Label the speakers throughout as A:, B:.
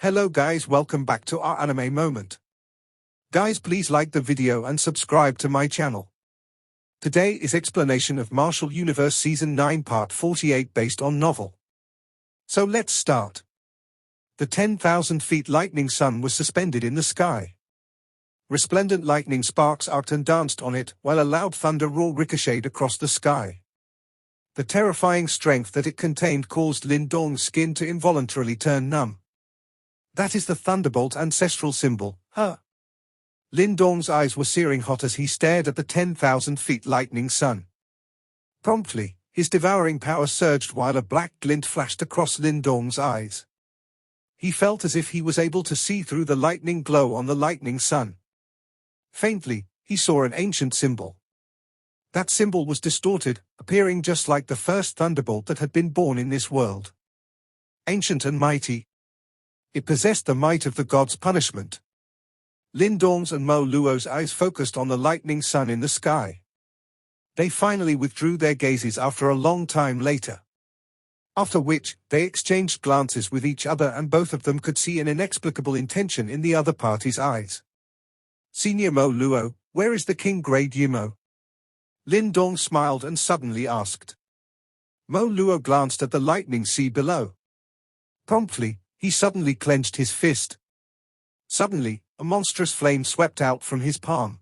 A: Hello guys, welcome back to our anime moment. Guys, please like the video and subscribe to my channel. Today is explanation of Martial Universe Season 9 Part 48 based on novel. So let's start. The 10,000 feet lightning sun was suspended in the sky. Resplendent lightning sparks arced and danced on it, while a loud thunder roar ricocheted across the sky. The terrifying strength that it contained caused Lin Dong's skin to involuntarily turn numb. That is the Thunderbolt ancestral symbol, huh? Lin Dong's eyes were searing hot as he stared at the 10,000 feet lightning sun. Promptly, his devouring power surged while a black glint flashed across Lin Dong's eyes. He felt as if he was able to see through the lightning glow on the lightning sun. Faintly, he saw an ancient symbol. That symbol was distorted, appearing just like the first thunderbolt that had been born in this world. Ancient and mighty. It possessed the might of the god's punishment. Lin Dong's and Mo Luo's eyes focused on the lightning sun in the sky. They finally withdrew their gazes after a long time later. After which, they exchanged glances with each other and both of them could see an inexplicable intention in the other party's eyes. Senior Mo Luo, where is the king grade Yimo? Lin Dong smiled and suddenly asked. Mo Luo glanced at the lightning sea below. Promptly, he suddenly clenched his fist. Suddenly, a monstrous flame swept out from his palm.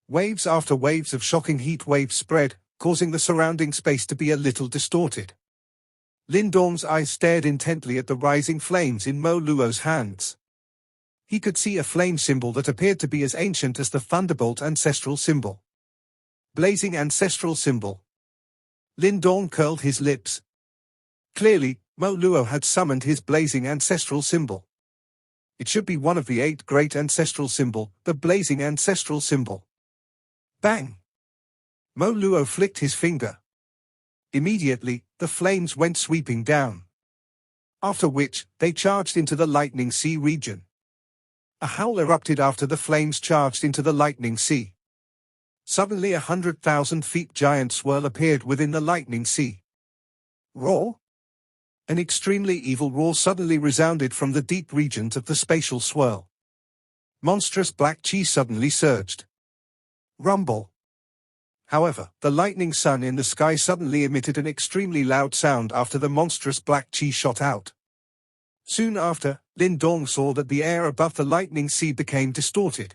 A: Waves after waves of shocking heat waves spread, causing the surrounding space to be a little distorted. Lin Dong's eyes stared intently at the rising flames in Mo Luo's hands. He could see a flame symbol that appeared to be as ancient as the Thunderbolt ancestral symbol. Blazing ancestral symbol. Lin Dong curled his lips. Clearly, Mo Luo had summoned his blazing ancestral symbol. It should be one of the 8 great ancestral symbol, the blazing ancestral symbol. Bang! Mo Luo flicked his finger. Immediately, the flames went sweeping down. After which, they charged into the lightning sea region. A howl erupted after the flames charged into the lightning sea. Suddenly 100,000 feet giant swirl appeared within the lightning sea. Roar? An extremely evil roar suddenly resounded from the deep regions of the spatial swirl. Monstrous black chi suddenly surged. Rumble. However, the lightning sun in the sky suddenly emitted an extremely loud sound after the monstrous black chi shot out. Soon after, Lin Dong saw that the air above the lightning sea became distorted.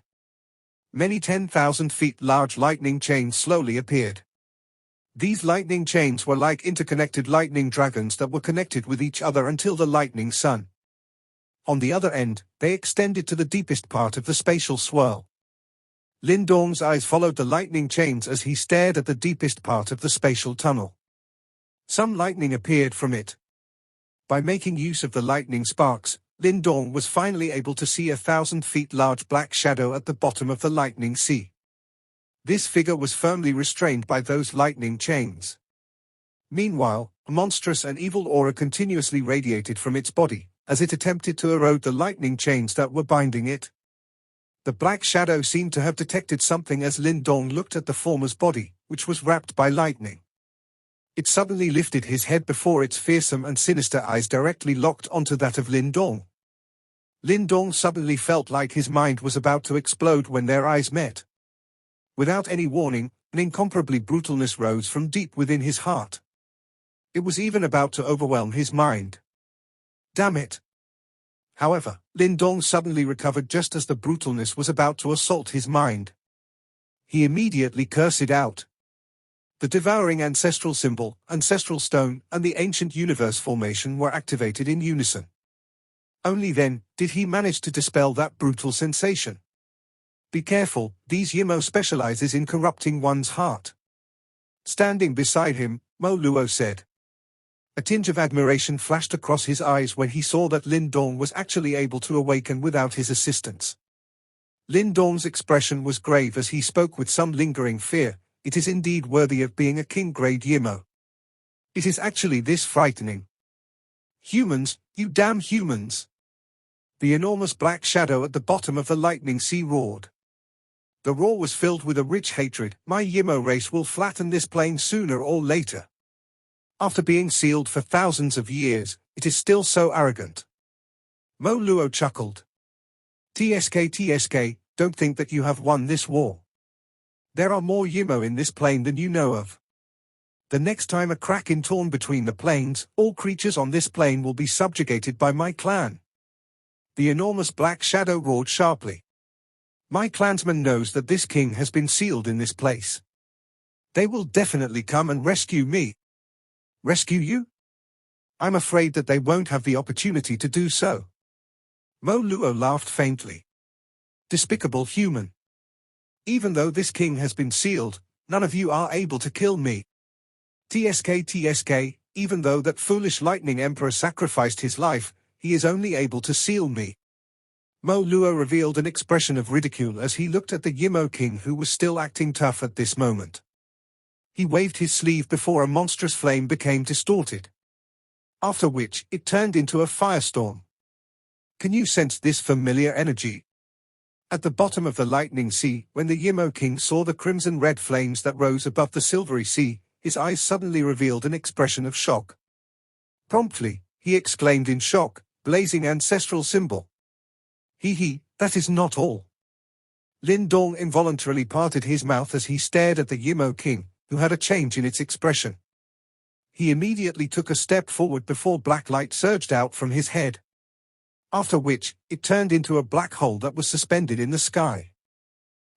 A: Many 10,000 feet large lightning chains slowly appeared. These lightning chains were like interconnected lightning dragons that were connected with each other until the lightning sun. On the other end, they extended to the deepest part of the spatial swirl. Lin Dong's eyes followed the lightning chains as he stared at the deepest part of the spatial tunnel. Some lightning appeared from it. By making use of the lightning sparks, Lin Dong was finally able to see 1,000 feet large black shadow at the bottom of the lightning sea. This figure was firmly restrained by those lightning chains. Meanwhile, a monstrous and evil aura continuously radiated from its body, as it attempted to erode the lightning chains that were binding it. The black shadow seemed to have detected something as Lin Dong looked at the former's body, which was wrapped by lightning. It suddenly lifted his head before its fearsome and sinister eyes directly locked onto that of Lin Dong. Lin Dong suddenly felt like his mind was about to explode when their eyes met. Without any warning, an incomparably brutalness rose from deep within his heart. It was even about to overwhelm his mind. Damn it! However, Lin Dong suddenly recovered just as the brutalness was about to assault his mind. He immediately cursed out. The devouring ancestral symbol, ancestral stone, and the ancient universe formation were activated in unison. Only then did he manage to dispel that brutal sensation. Be careful, these Yimo specializes in corrupting one's heart. Standing beside him, Mo Luo said. A tinge of admiration flashed across his eyes when he saw that Lin Dong was actually able to awaken without his assistance. Lin Dong's expression was grave as he spoke with some lingering fear. It is indeed worthy of being a king-grade Yimo. It is actually this frightening. Humans, you damn humans! The enormous black shadow at the bottom of the lightning sea roared. The roar was filled with a rich hatred. My Yimo race will flatten this plane sooner or later. After being sealed for thousands of years, it is still so arrogant. Mo Luo chuckled. TSK, don't think that you have won this war. There are more Yimo in this plane than you know of. The next time a crack is torn between the planes, all creatures on this plane will be subjugated by my clan. The enormous black shadow roared sharply. My clansman knows that this king has been sealed in this place. They will definitely come and rescue me. Rescue you? I'm afraid that they won't have the opportunity to do so. Mo Luo laughed faintly. Despicable human. Even though this king has been sealed, none of you are able to kill me. TSK, even though that foolish lightning emperor sacrificed his life, he is only able to seal me. Mo Luo revealed an expression of ridicule as he looked at the Yimo king, who was still acting tough at this moment. He waved his sleeve before a monstrous flame became distorted. After which, it turned into a firestorm. Can you sense this familiar energy? At the bottom of the lightning sea, when the Yimo king saw the crimson-red flames that rose above the silvery sea, his eyes suddenly revealed an expression of shock. Promptly, he exclaimed in shock, blazing ancestral symbol. That is not all. Lin Dong involuntarily parted his mouth as he stared at the Yimo king, who had a change in its expression. He immediately took a step forward before black light surged out from his head. After which, it turned into a black hole that was suspended in the sky.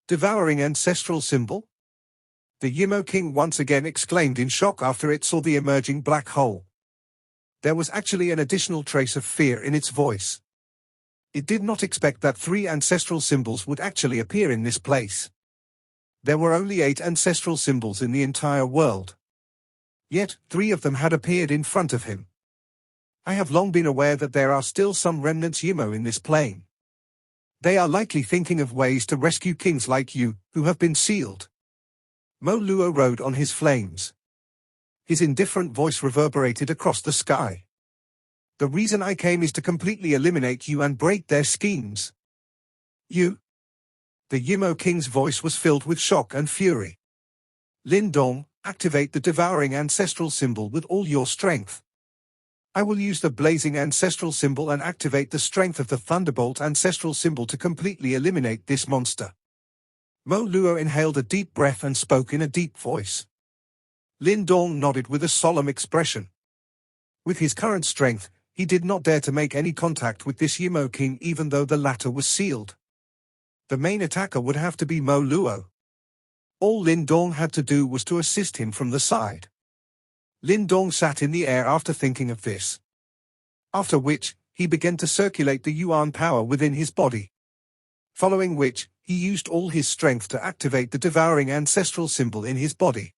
A: Devouring ancestral symbol? The Yimo king once again exclaimed in shock after it saw the emerging black hole. There was actually an additional trace of fear in its voice. It did not expect that 3 ancestral symbols would actually appear in this place. There were only 8 ancestral symbols in the entire world. Yet, 3 of them had appeared in front of him. I have long been aware that there are still some remnants Yimo in this plane. They are likely thinking of ways to rescue kings like you, who have been sealed. Mo Luo rode on his flames. His indifferent voice reverberated across the sky. The reason I came is to completely eliminate you and break their schemes. You? The Yimo king's voice was filled with shock and fury. Lin Dong, activate the devouring ancestral symbol with all your strength. I will use the blazing ancestral symbol and activate the strength of the thunderbolt ancestral symbol to completely eliminate this monster. Mo Luo inhaled a deep breath and spoke in a deep voice. Lin Dong nodded with a solemn expression. With his current strength, he did not dare to make any contact with this Yimo king even though the latter was sealed. The main attacker would have to be Mo Luo. All Lin Dong had to do was to assist him from the side. Lin Dong sat in the air after thinking of this. After which, he began to circulate the Yuan power within his body. Following which, he used all his strength to activate the devouring ancestral symbol in his body.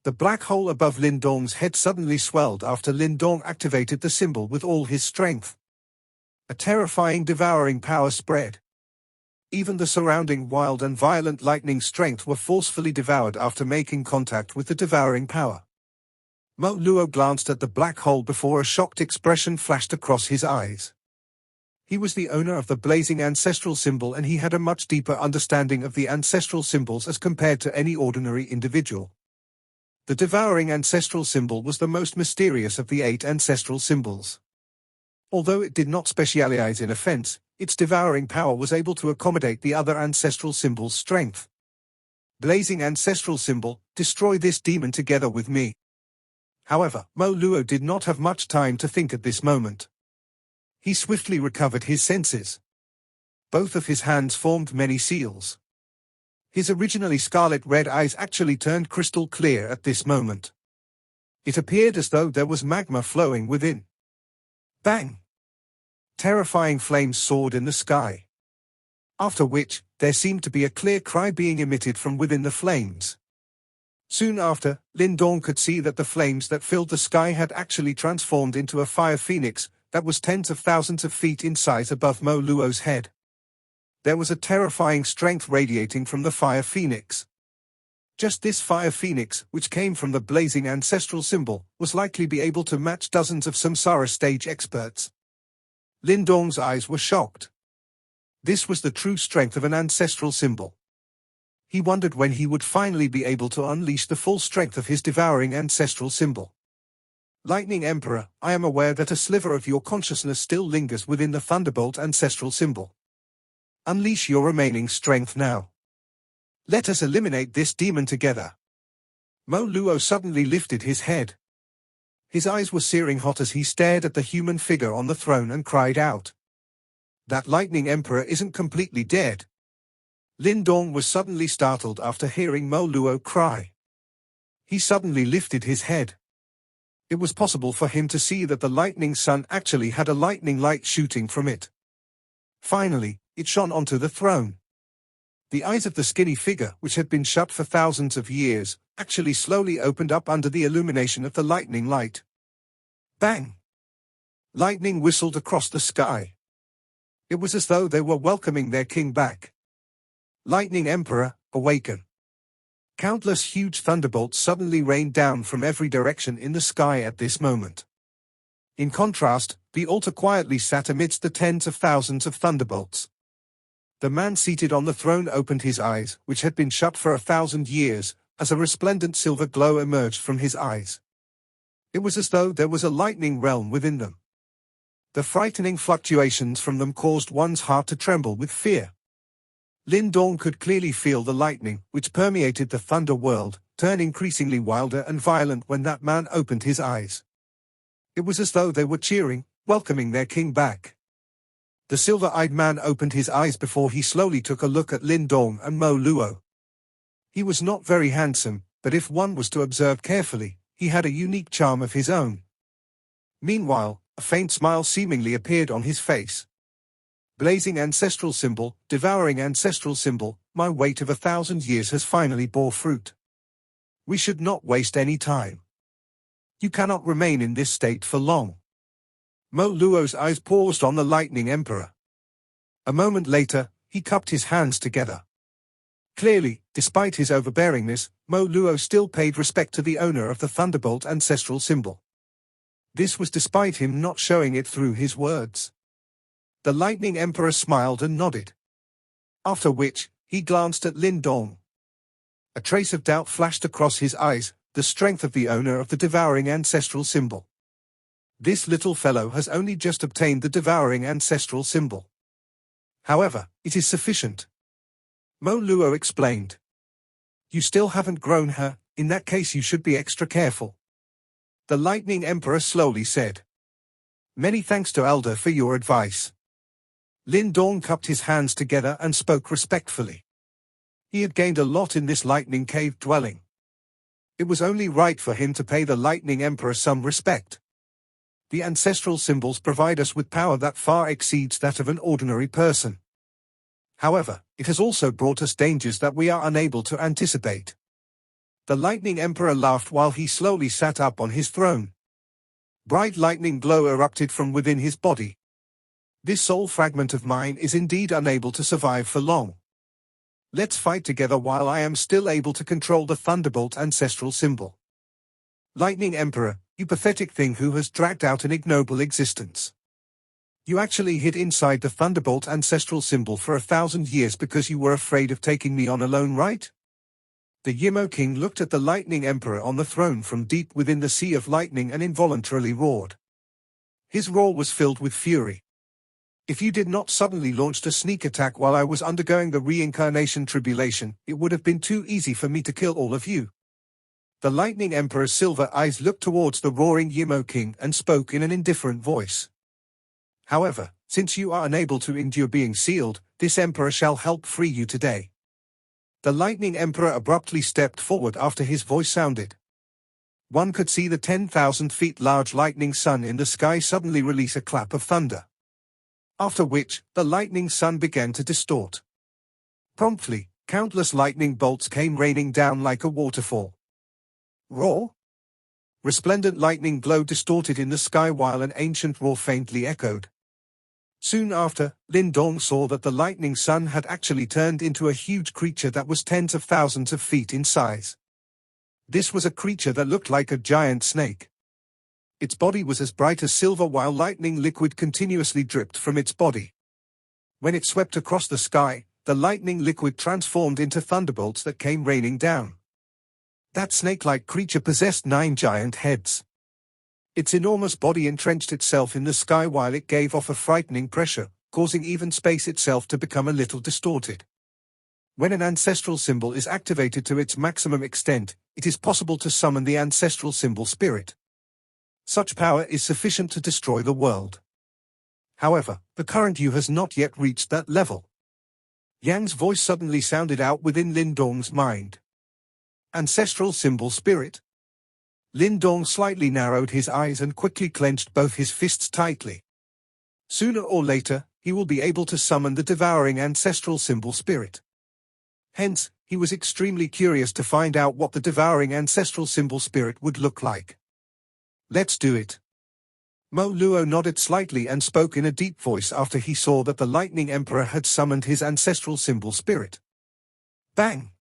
A: The black hole above Lin Dong's head suddenly swelled after Lin Dong activated the symbol with all his strength. A terrifying devouring power spread. Even the surrounding wild and violent lightning strength were forcefully devoured after making contact with the devouring power. Mo Luo glanced at the black hole before a shocked expression flashed across his eyes. He was the owner of the blazing ancestral symbol and he had a much deeper understanding of the ancestral symbols as compared to any ordinary individual. The devouring ancestral symbol was the most mysterious of the 8 ancestral symbols. Although it did not specialize in offense, its devouring power was able to accommodate the other ancestral symbol's strength. Blazing ancestral symbol, destroy this demon together with me. However, Mo Luo did not have much time to think at this moment. He swiftly recovered his senses. Both of his hands formed many seals. His originally scarlet-red eyes actually turned crystal clear at this moment. It appeared as though there was magma flowing within. Bang! Terrifying flames soared in the sky. After which, there seemed to be a clear cry being emitted from within the flames. Soon after, Lin Dong could see that the flames that filled the sky had actually transformed into a fire phoenix that was tens of thousands of feet in size above Mo Luo's head. There was a terrifying strength radiating from the fire phoenix. Just this fire phoenix, which came from the blazing ancestral symbol, was likely be able to match dozens of samsara stage experts. Lin Dong's eyes were shocked. This was the true strength of an ancestral symbol. He wondered when he would finally be able to unleash the full strength of his devouring ancestral symbol. Lightning Emperor, I am aware that a sliver of your consciousness still lingers within the Thunderbolt ancestral symbol. Unleash your remaining strength now. Let us eliminate this demon together. Mo Luo suddenly lifted his head. His eyes were searing hot as he stared at the human figure on the throne and cried out. That Lightning Emperor isn't completely dead. Lin Dong was suddenly startled after hearing Mo Luo cry. He suddenly lifted his head. It was possible for him to see that the lightning sun actually had a lightning light shooting from it. Finally, it shone onto the throne. The eyes of the skinny figure, which had been shut for thousands of years, actually slowly opened up under the illumination of the lightning light. Bang! Lightning whistled across the sky. It was as though they were welcoming their king back. Lightning Emperor, awaken. Countless huge thunderbolts suddenly rained down from every direction in the sky at this moment. In contrast, the altar quietly sat amidst the tens of thousands of thunderbolts. The man seated on the throne opened his eyes, which had been shut for 1,000 years, as a resplendent silver glow emerged from his eyes. It was as though there was a lightning realm within them. The frightening fluctuations from them caused one's heart to tremble with fear. Lin Dong could clearly feel the lightning, which permeated the thunder world, turn increasingly wilder and violent when that man opened his eyes. It was as though they were cheering, welcoming their king back. The silver-eyed man opened his eyes before he slowly took a look at Lin Dong and Mo Luo. He was not very handsome, but if one was to observe carefully, he had a unique charm of his own. Meanwhile, a faint smile seemingly appeared on his face. Blazing ancestral symbol, devouring ancestral symbol, my wait of 1,000 years has finally bore fruit. We should not waste any time. You cannot remain in this state for long. Mo Luo's eyes paused on the Lightning Emperor. A moment later, he cupped his hands together. Clearly, despite his overbearingness, Mo Luo still paid respect to the owner of the Thunderbolt ancestral symbol. This was despite him not showing it through his words. The Lightning Emperor smiled and nodded. After which, he glanced at Lin Dong. A trace of doubt flashed across his eyes, the strength of the owner of the devouring ancestral symbol. This little fellow has only just obtained the devouring ancestral symbol. However, it is sufficient. Mo Luo explained. You still haven't grown her, in that case you should be extra careful. The Lightning Emperor slowly said. Many thanks to Elder for your advice. Lin Dong cupped his hands together and spoke respectfully. He had gained a lot in this lightning cave dwelling. It was only right for him to pay the Lightning Emperor some respect. The ancestral symbols provide us with power that far exceeds that of an ordinary person. However, it has also brought us dangers that we are unable to anticipate. The Lightning Emperor laughed while he slowly sat up on his throne. Bright lightning glow erupted from within his body. This soul fragment of mine is indeed unable to survive for long. Let's fight together while I am still able to control the Thunderbolt ancestral symbol. Lightning Emperor, you pathetic thing who has dragged out an ignoble existence. You actually hid inside the Thunderbolt ancestral symbol for 1,000 years because you were afraid of taking me on alone, right? The Yimo King looked at the Lightning Emperor on the throne from deep within the sea of lightning and involuntarily roared. His roar was filled with fury. If you did not suddenly launch a sneak attack while I was undergoing the reincarnation tribulation, it would have been too easy for me to kill all of you. The Lightning Emperor's silver eyes looked towards the roaring Yimo King and spoke in an indifferent voice. However, since you are unable to endure being sealed, this Emperor shall help free you today. The Lightning Emperor abruptly stepped forward after his voice sounded. One could see the 10,000 feet large lightning sun in the sky suddenly release a clap of thunder. After which, the lightning sun began to distort. Promptly, countless lightning bolts came raining down like a waterfall. Roar? Resplendent lightning glow distorted in the sky while an ancient roar faintly echoed. Soon after, Lin Dong saw that the lightning sun had actually turned into a huge creature that was tens of thousands of feet in size. This was a creature that looked like a giant snake. Its body was as bright as silver while lightning liquid continuously dripped from its body. When it swept across the sky, the lightning liquid transformed into thunderbolts that came raining down. That snake-like creature possessed 9 giant heads. Its enormous body entrenched itself in the sky while it gave off a frightening pressure, causing even space itself to become a little distorted. When an ancestral symbol is activated to its maximum extent, it is possible to summon the ancestral symbol spirit. Such power is sufficient to destroy the world. However, the current you has not yet reached that level. Yang's voice suddenly sounded out within Lin Dong's mind. Ancestral symbol spirit? Lin Dong slightly narrowed his eyes and quickly clenched both his fists tightly. Sooner or later, he will be able to summon the devouring ancestral symbol spirit. Hence, he was extremely curious to find out what the devouring ancestral symbol spirit would look like. Let's do it. Mo Luo nodded slightly and spoke in a deep voice after he saw that the Lightning Emperor had summoned his ancestral symbol spirit. Bang!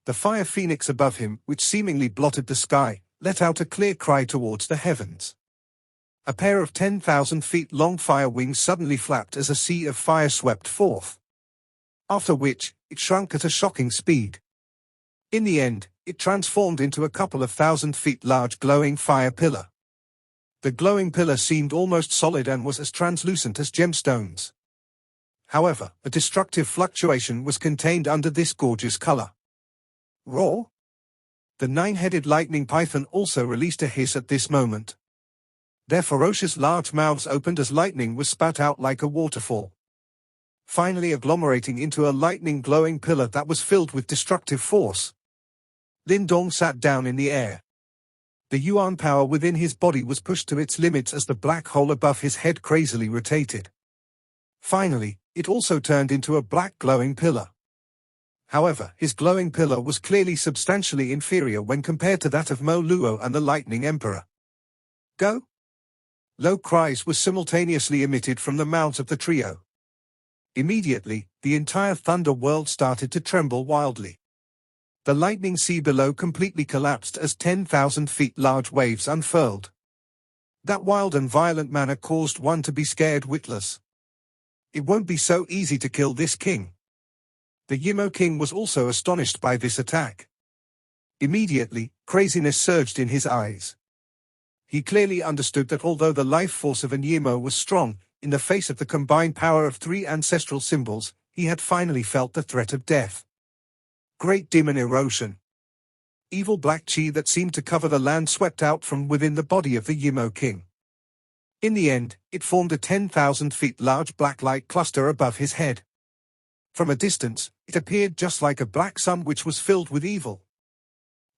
A: The fire phoenix above him, which seemingly blotted the sky, let out a clear cry towards the heavens. A pair of 10,000 feet long fire wings suddenly flapped as a sea of fire swept forth. After which, it shrunk at a shocking speed. In the end, it transformed into a couple of 1,000 feet large glowing fire pillar. The glowing pillar seemed almost solid and was as translucent as gemstones. However, a destructive fluctuation was contained under this gorgeous color. Roar! The nine-headed lightning python also released a hiss at this moment. Their ferocious large mouths opened as lightning was spat out like a waterfall, finally agglomerating into a lightning glowing pillar that was filled with destructive force. Lin Dong sat down in the air. The yuan power within his body was pushed to its limits as the black hole above his head crazily rotated. Finally, it also turned into a black glowing pillar. However, his glowing pillar was clearly substantially inferior when compared to that of Mo Luo and the Lightning Emperor. Go! Low cries were simultaneously emitted from the mouths of the trio. Immediately, the entire thunder world started to tremble wildly. The lightning sea below completely collapsed as 10,000 feet large waves unfurled. That wild and violent manner caused one to be scared witless. It won't be so easy to kill this king. The Yimo king was also astonished by this attack. Immediately, craziness surged in his eyes. He clearly understood that although the life force of an Yimo was strong, in the face of the combined power of three ancestral symbols, he had finally felt the threat of death. Great demon erosion. Evil black chi that seemed to cover the land swept out from within the body of the Yimo king. In the end, it formed a 10,000 feet large black light cluster above his head. From a distance, it appeared just like a black sun which was filled with evil.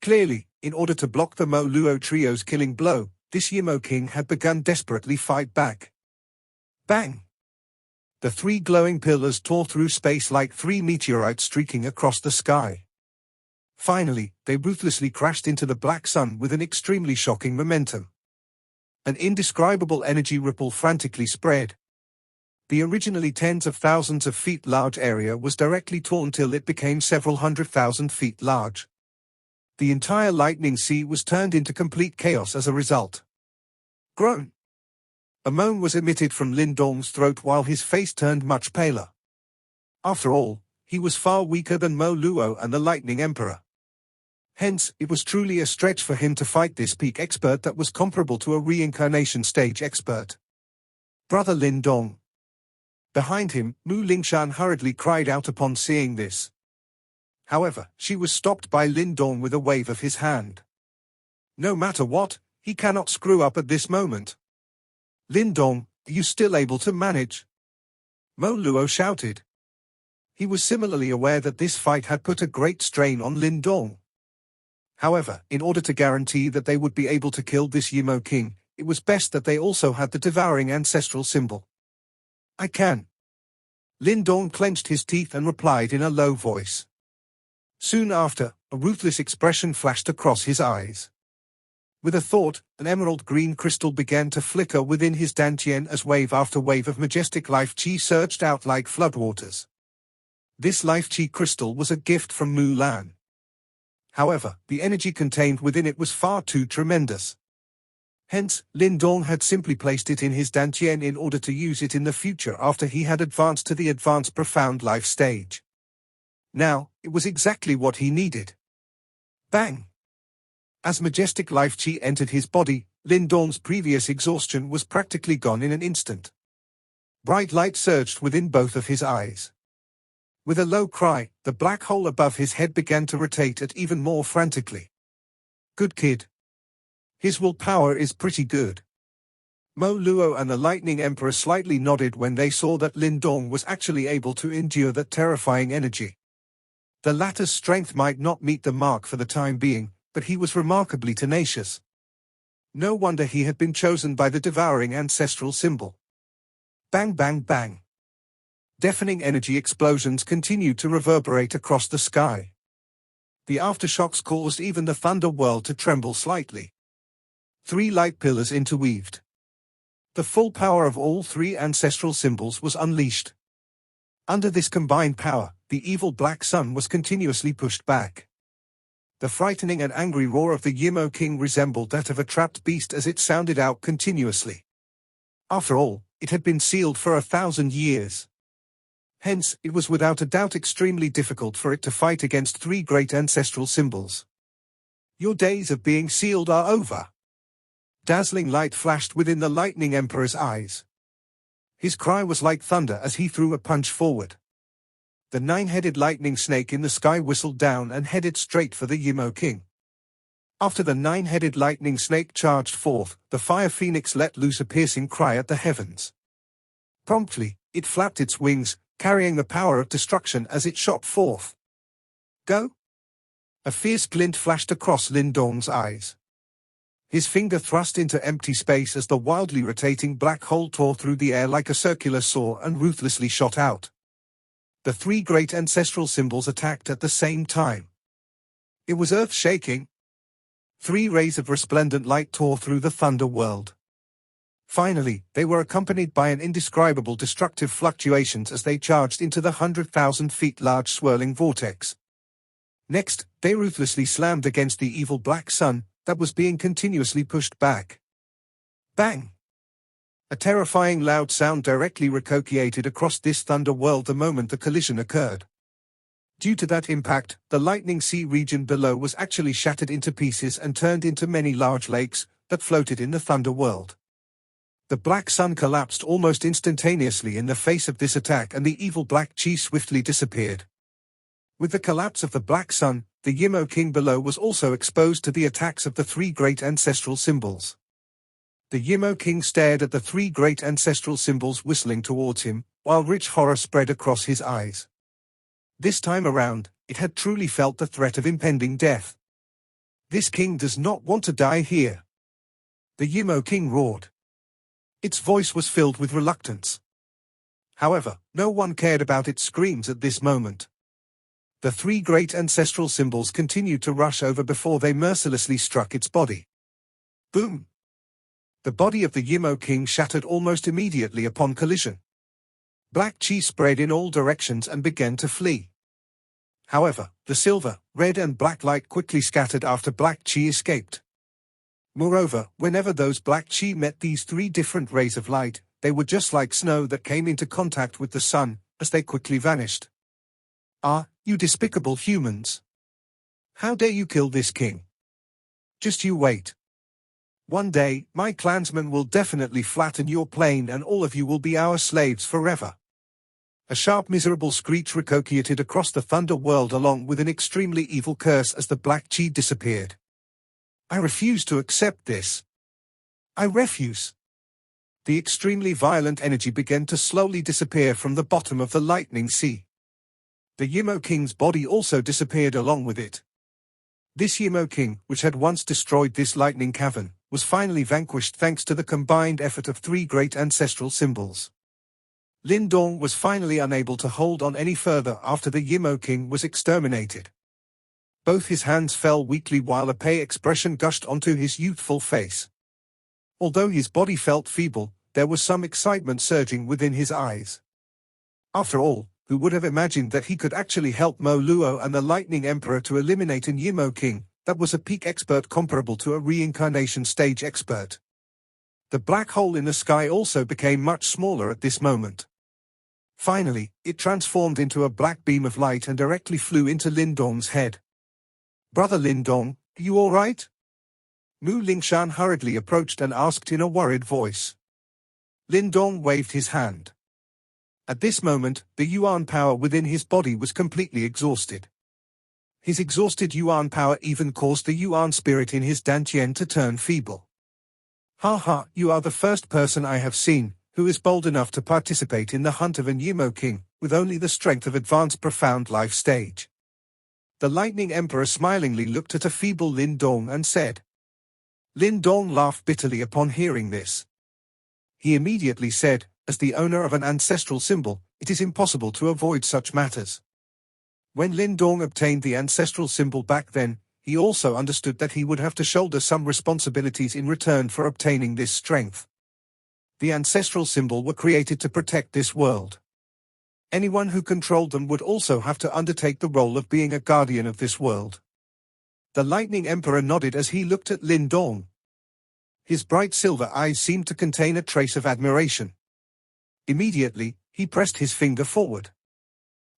A: Clearly, in order to block the Mo Luo trio's killing blow, this Yimo king had begun desperately fight back. Bang! The three glowing pillars tore through space like three meteorites streaking across the sky. Finally, they ruthlessly crashed into the black sun with an extremely shocking momentum. An indescribable energy ripple frantically spread. The originally tens of thousands of feet large area was directly torn till it became several 100,000 feet large. The entire lightning sea was turned into complete chaos as a result. Groan! A moan was emitted from Lin Dong's throat while his face turned much paler. After all, he was far weaker than Mo Luo and the Lightning Emperor. Hence, it was truly a stretch for him to fight this peak expert that was comparable to a reincarnation stage expert. Brother Lin Dong. Behind him, Mu Lingshan hurriedly cried out upon seeing this. However, she was stopped by Lin Dong with a wave of his hand. No matter what, he cannot screw up at this moment. Lin Dong, are you still able to manage? Mo Luo shouted. He was similarly aware that this fight had put a great strain on Lin Dong. However, in order to guarantee that they would be able to kill this Yimo king, it was best that they also had the devouring ancestral symbol. I can. Lin Dong clenched his teeth and replied in a low voice. Soon after, a ruthless expression flashed across his eyes. With a thought, an emerald green crystal began to flicker within his dantian as wave after wave of majestic life chi surged out like floodwaters. This life chi crystal was a gift from Mu Lan. However, the energy contained within it was far too tremendous. Hence, Lin Dong had simply placed it in his dantian in order to use it in the future after he had advanced to the advanced profound life stage. Now, it was exactly what he needed. Bang! As majestic life chi entered his body, Lindong's previous exhaustion was practically gone in an instant. Bright light surged within both of his eyes. With a low cry, the black hole above his head began to rotate it even more frantically. Good kid. His willpower is pretty good. Mo Luo and the Lightning Emperor slightly nodded when they saw that Lindong was actually able to endure that terrifying energy. The latter's strength might not meet the mark for the time being, but he was remarkably tenacious. No wonder he had been chosen by the devouring ancestral symbol. Bang bang bang. Deafening energy explosions continued to reverberate across the sky. The aftershocks caused even the thunder world to tremble slightly. 3 light pillars interweaved. The full power of all 3 ancestral symbols was unleashed. Under this combined power, the evil black sun was continuously pushed back. The frightening and angry roar of the Yimo King resembled that of a trapped beast as it sounded out continuously. After all, it had been sealed for 1,000 years. Hence, it was without a doubt extremely difficult for it to fight against 3 great ancestral symbols. Your days of being sealed are over. Dazzling light flashed within the Lightning Emperor's eyes. His cry was like thunder as he threw a punch forward. The 9-headed lightning snake in the sky whistled down and headed straight for the Yimo King. After the 9-headed lightning snake charged forth, the fire phoenix let loose a piercing cry at the heavens. Promptly, it flapped its wings, carrying the power of destruction as it shot forth. Go! A fierce glint flashed across Lindong's eyes. His finger thrust into empty space as the wildly rotating black hole tore through the air like a circular saw and ruthlessly shot out. The 3 great ancestral symbols attacked at the same time. It was earth-shaking. 3 rays of resplendent light tore through the thunder world. Finally, they were accompanied by an indescribable destructive fluctuations as they charged into the 100,000 feet large swirling vortex. Next, they ruthlessly slammed against the evil black sun that was being continuously pushed back. Bang! A terrifying loud sound directly reverberated across this thunder world the moment the collision occurred. Due to that impact, the lightning sea region below was actually shattered into pieces and turned into many large lakes that floated in the thunder world. The black sun collapsed almost instantaneously in the face of this attack and the evil black chi swiftly disappeared. With the collapse of the black sun, the Yimo King below was also exposed to the attacks of the 3 great ancestral symbols. The Yimo King stared at the 3 great ancestral symbols whistling towards him, while rich horror spread across his eyes. This time around, it had truly felt the threat of impending death. This king does not want to die here. The Yimo King roared. Its voice was filled with reluctance. However, no one cared about its screams at this moment. The 3 great ancestral symbols continued to rush over before they mercilessly struck its body. Boom! The body of the Yimo King shattered almost immediately upon collision. Black chi spread in all directions and began to flee. However, the silver, red and black light quickly scattered after black chi escaped. Moreover, whenever those black chi met these 3 different rays of light, they were just like snow that came into contact with the sun, as they quickly vanished. Ah, you despicable humans! How dare you kill this king? Just you wait. One day, my clansmen will definitely flatten your plane and all of you will be our slaves forever. A sharp miserable screech reverberated across the thunder world along with an extremely evil curse as the black chi disappeared. I refuse to accept this. I refuse. The extremely violent energy began to slowly disappear from the bottom of the lightning sea. The Yimo King's body also disappeared along with it. This Yimo King, which had once destroyed this lightning cavern, was finally vanquished thanks to the combined effort of 3 great ancestral symbols. Lindong was finally unable to hold on any further after the Yimo King was exterminated. Both his hands fell weakly while a pale expression gushed onto his youthful face. Although his body felt feeble, there was some excitement surging within his eyes. After all, who would have imagined that he could actually help Mo Luo and the Lightning Emperor to eliminate an Yimo King that was a peak expert comparable to a reincarnation stage expert. The black hole in the sky also became much smaller at this moment. Finally, it transformed into a black beam of light and directly flew into Lindong's head. Brother Lindong, are you all right? Mu Lingshan hurriedly approached and asked in a worried voice. Lin Dong waved his hand. At this moment, the Yuan power within his body was completely exhausted. His exhausted Yuan power even caused the Yuan spirit in his Dantian to turn feeble. Ha ha, you are the first person I have seen who is bold enough to participate in the hunt of an Yimo king, with only the strength of advanced profound life stage. The Lightning Emperor smilingly looked at a feeble Lin Dong and said. Lin Dong laughed bitterly upon hearing this. He immediately said, as the owner of an ancestral symbol, it is impossible to avoid such matters. When Lin Dong obtained the ancestral symbol back then, he also understood that he would have to shoulder some responsibilities in return for obtaining this strength. The ancestral symbol were created to protect this world. Anyone who controlled them would also have to undertake the role of being a guardian of this world. The Lightning Emperor nodded as he looked at Lin Dong. His bright silver eyes seemed to contain a trace of admiration. Immediately, he pressed his finger forward.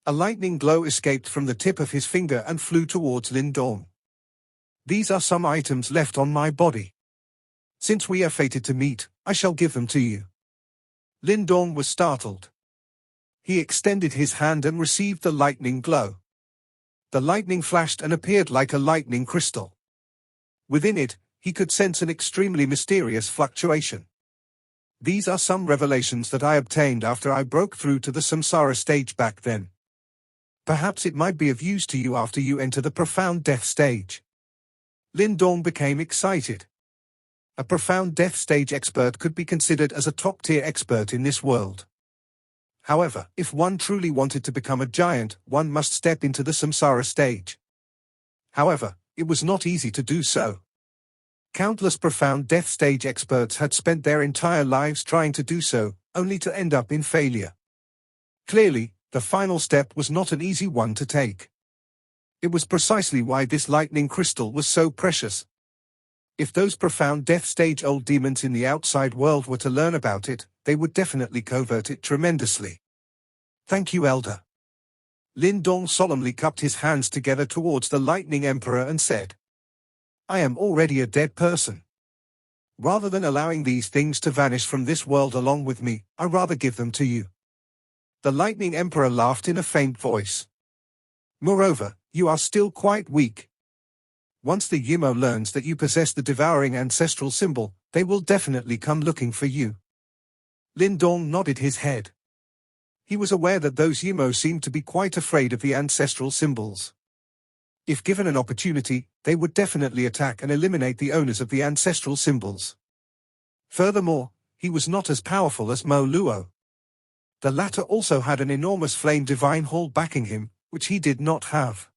A: A lightning glow escaped from the tip of his finger and flew towards Lin Dong. These are some items left on my body. Since we are fated to meet, I shall give them to you. Lin Dong was startled. He extended his hand and received the lightning glow. The lightning flashed and appeared like a lightning crystal. Within it, he could sense an extremely mysterious fluctuation. These are some revelations that I obtained after I broke through to the samsara stage back then. Perhaps it might be of use to you after you enter the profound death stage. Lin Dong became excited. A profound death stage expert could be considered as a top-tier expert in this world. However, if one truly wanted to become a giant, one must step into the samsara stage. However, it was not easy to do so. Countless profound death stage experts had spent their entire lives trying to do so, only to end up in failure. Clearly, the final step was not an easy one to take. It was precisely why this lightning crystal was so precious. If those profound death stage old demons in the outside world were to learn about it, they would definitely covert it tremendously. Thank you, Elder. Lin Dong solemnly cupped his hands together towards the Lightning Emperor and said, I am already a dead person. Rather than allowing these things to vanish from this world along with me, I rather give them to you. The Lightning Emperor laughed in a faint voice. Moreover, you are still quite weak. Once the Yimo learns that you possess the devouring ancestral symbol, they will definitely come looking for you. Lin Dong nodded his head. He was aware that those Yimo seemed to be quite afraid of the ancestral symbols. If given an opportunity, they would definitely attack and eliminate the owners of the ancestral symbols. Furthermore, he was not as powerful as Mo Luo. The latter also had an enormous flame divine hall backing him, which he did not have.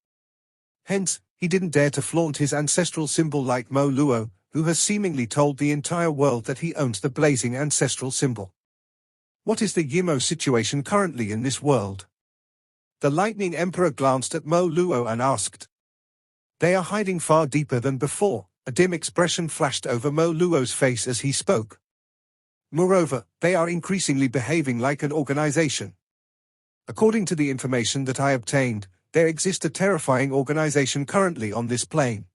A: Hence, he didn't dare to flaunt his ancestral symbol like Mo Luo, who has seemingly told the entire world that he owns the blazing ancestral symbol. What is the Yimo situation currently in this world? The Lightning Emperor glanced at Mo Luo and asked. They are hiding far deeper than before. A dim expression flashed over Mo Luo's face as he spoke. Moreover, they are increasingly behaving like an organization. According to the information that I obtained, there exists a terrifying organization currently on this plane.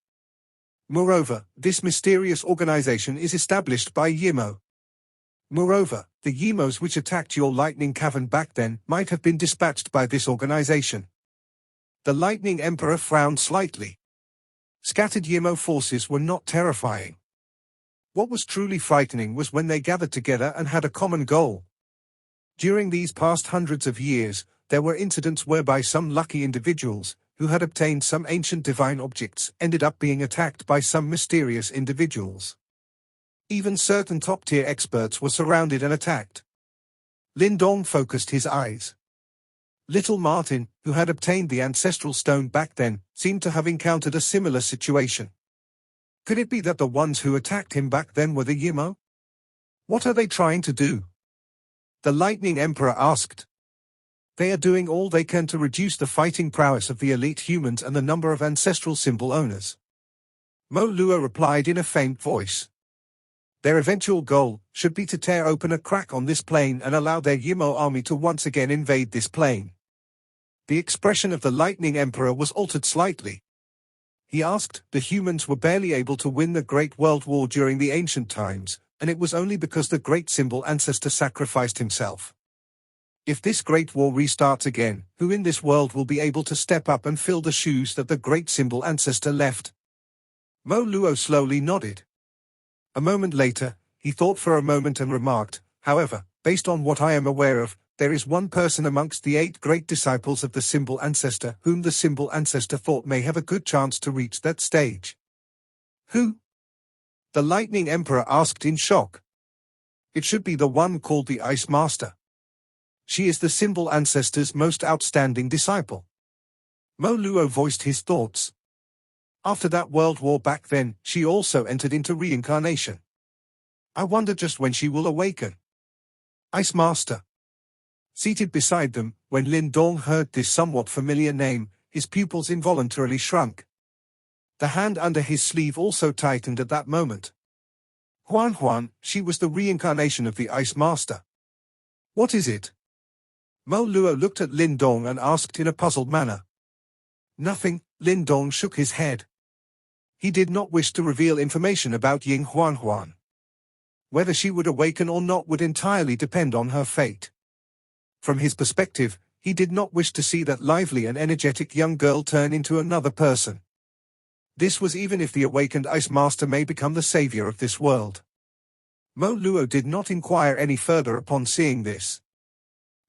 A: Moreover, this mysterious organization is established by Yimo. Moreover, the Yimos which attacked your lightning cavern back then might have been dispatched by this organization. The Lightning Emperor frowned slightly. Scattered Yimo forces were not terrifying. What was truly frightening was when they gathered together and had a common goal. During these past hundreds of years, there were incidents whereby some lucky individuals, who had obtained some ancient divine objects, ended up being attacked by some mysterious individuals. Even certain top-tier experts were surrounded and attacked. Lin Dong focused his eyes. Little Martin, who had obtained the ancestral stone back then, seemed to have encountered a similar situation. Could it be that the ones who attacked him back then were the Yimo? What are they trying to do? The Lightning Emperor asked. They are doing all they can to reduce the fighting prowess of the elite humans and the number of ancestral symbol owners. Mo Luo replied in a faint voice. Their eventual goal should be to tear open a crack on this plane and allow their Yimo army to once again invade this plane. The expression of the Lightning Emperor was altered slightly. He asked. The humans were barely able to win the Great World War during the ancient times, and it was only because the great symbol ancestor sacrificed himself. If this great war restarts again, who in this world will be able to step up and fill the shoes that the great symbol ancestor left? Mo Luo slowly nodded. A moment later, he thought for a moment and remarked, however, based on what I am aware of, there is one person amongst the 8 great disciples of the symbol ancestor whom the symbol ancestor thought may have a good chance to reach that stage. Who? The Lightning Emperor asked in shock. It should be the one called the Ice Master. She is the symbol ancestor's most outstanding disciple. Mo Luo voiced his thoughts. After that world war back then, she also entered into reincarnation. I wonder just when she will awaken. Ice Master. Seated beside them, when Lin Dong heard this somewhat familiar name, his pupils involuntarily shrunk. The hand under his sleeve also tightened at that moment. Huan, she was the reincarnation of the Ice Master. What is it? Mo Luo looked at Lin Dong and asked in a puzzled manner. Nothing, Lin Dong shook his head. He did not wish to reveal information about Ying Huan. Whether she would awaken or not would entirely depend on her fate. From his perspective, he did not wish to see that lively and energetic young girl turn into another person. This was even if the awakened Ice Master may become the savior of this world. Mo Luo did not inquire any further upon seeing this.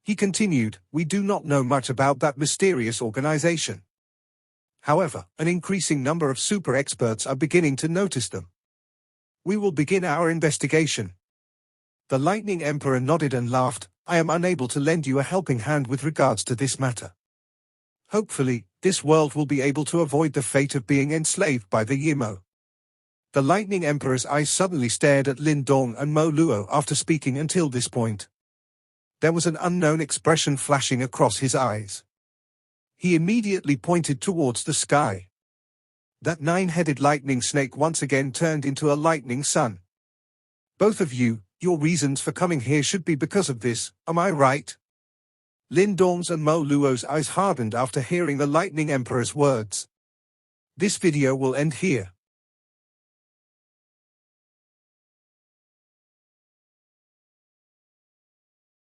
A: He continued, we do not know much about that mysterious organization. However, an increasing number of super experts are beginning to notice them. We will begin our investigation. The Lightning Emperor nodded and laughed. I am unable to lend you a helping hand with regards to this matter. Hopefully, this world will be able to avoid the fate of being enslaved by the Yimo. The Lightning Emperor's eyes suddenly stared at Lin Dong and Mo Luo after speaking until this point. There was an unknown expression flashing across his eyes. He immediately pointed towards the sky. That 9-headed lightning snake once again turned into a lightning sun. Both of you, your reasons for coming here should be because of this, am I right? Lin Dong's and Mo Luo's eyes hardened after hearing the Lightning Emperor's words. This video will end here.